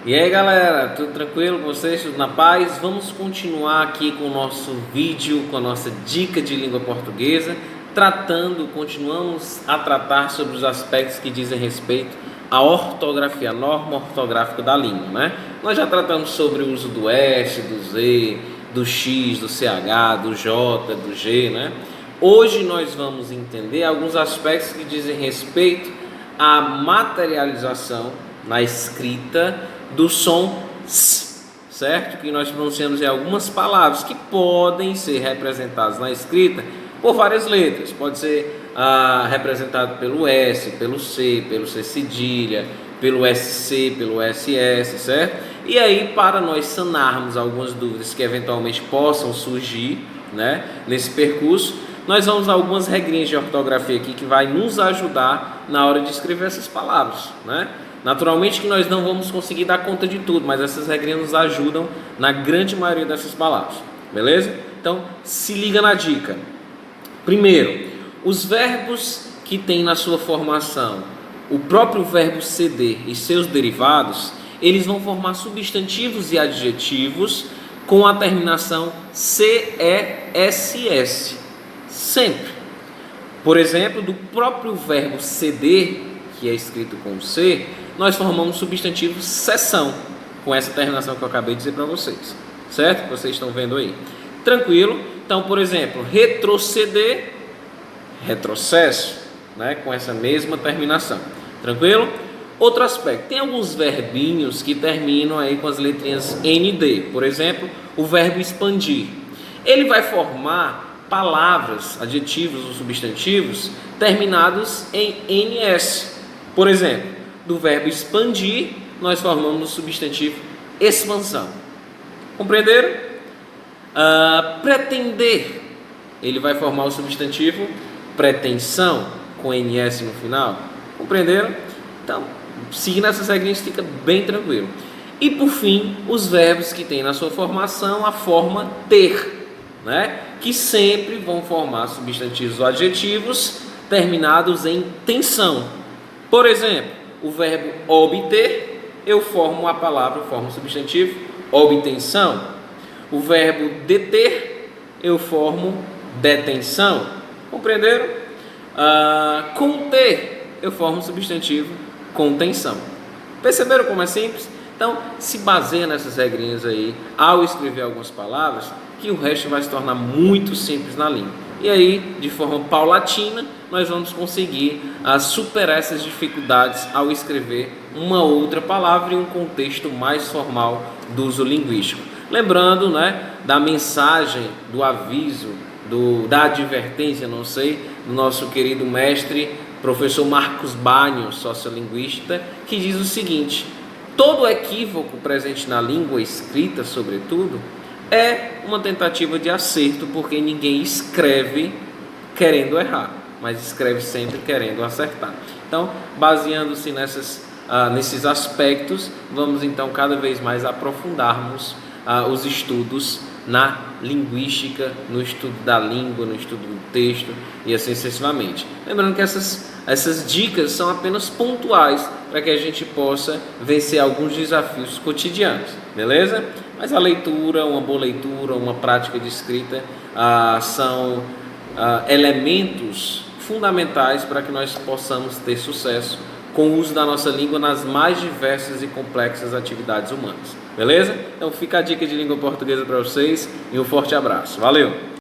E aí galera, tudo tranquilo com vocês? Tudo na paz? Vamos continuar aqui com o nosso vídeo, com a nossa dica de língua portuguesa, continuamos a tratar sobre os aspectos que dizem respeito à ortografia, a norma ortográfica da língua, né? Nós já tratamos sobre o uso do S, do Z, do X, do CH, do J, do G, né? Hoje nós vamos entender alguns aspectos que dizem respeito à materialização na escrita do som S, certo? Que nós pronunciamos em algumas palavras que podem ser representadas na escrita por várias letras. Pode ser representado pelo S, pelo C cedilha, pelo SC, pelo SS, certo? E aí, para nós sanarmos algumas dúvidas que eventualmente possam surgir, né, nesse percurso, nós vamos a algumas regrinhas de ortografia aqui que vai nos ajudar na hora de escrever essas palavras, né? Naturalmente que nós não vamos conseguir dar conta de tudo, mas essas regrinhas nos ajudam na grande maioria dessas palavras, beleza? Então, se liga na dica. Primeiro, os verbos que tem na sua formação o próprio verbo ceder e seus derivados, eles vão formar substantivos e adjetivos com a terminação CESS, sempre. Por exemplo, do próprio verbo ceder, que é escrito com C, nós formamos substantivo sessão, com essa terminação que eu acabei de dizer para vocês, certo? Vocês estão vendo aí. Tranquilo? Então, por exemplo, retroceder, retrocesso, né? Com essa mesma terminação. Tranquilo? Outro aspecto, tem alguns verbinhos que terminam aí com as letrinhas ND. Por exemplo, o verbo expandir. Ele vai formar palavras, adjetivos ou substantivos terminados em NS. Por exemplo, do verbo expandir, nós formamos o substantivo expansão. Compreenderam? Pretender, ele vai formar o substantivo pretensão, com NS no final. Compreenderam? Então, seguindo essas regrinhas fica bem tranquilo. E por fim, os verbos que tem na sua formação a forma ter, né? Que sempre vão formar substantivos ou adjetivos terminados em tensão. Por exemplo, o verbo obter, eu formo a palavra, formo o substantivo obtenção. O verbo deter, eu formo detenção. Compreenderam? Conter, eu formo o substantivo contenção. Perceberam como é simples? Então, se baseia nessas regrinhas aí ao escrever algumas palavras, que o resto vai se tornar muito simples na língua. E aí, de forma paulatina, nós vamos conseguir superar essas dificuldades ao escrever uma outra palavra em um contexto mais formal do uso linguístico. Lembrando, né, da mensagem, do aviso, da advertência, não sei, do nosso querido mestre, professor Marcos Banho, sociolinguista, que diz o seguinte: todo equívoco presente na língua escrita, sobretudo, é uma tentativa de acerto, porque ninguém escreve querendo errar, mas escreve sempre querendo acertar. Então, baseando-se nesses aspectos, vamos então cada vez mais aprofundarmos os estudos na linguística, no estudo da língua, no estudo do texto e assim sucessivamente. Lembrando que essas dicas são apenas pontuais para que a gente possa vencer alguns desafios cotidianos, beleza? Mas a leitura, uma boa leitura, uma prática de escrita são elementos fundamentais para que nós possamos ter sucesso com o uso da nossa língua nas mais diversas e complexas atividades humanas. Beleza? Então fica a dica de língua portuguesa para vocês e um forte abraço. Valeu!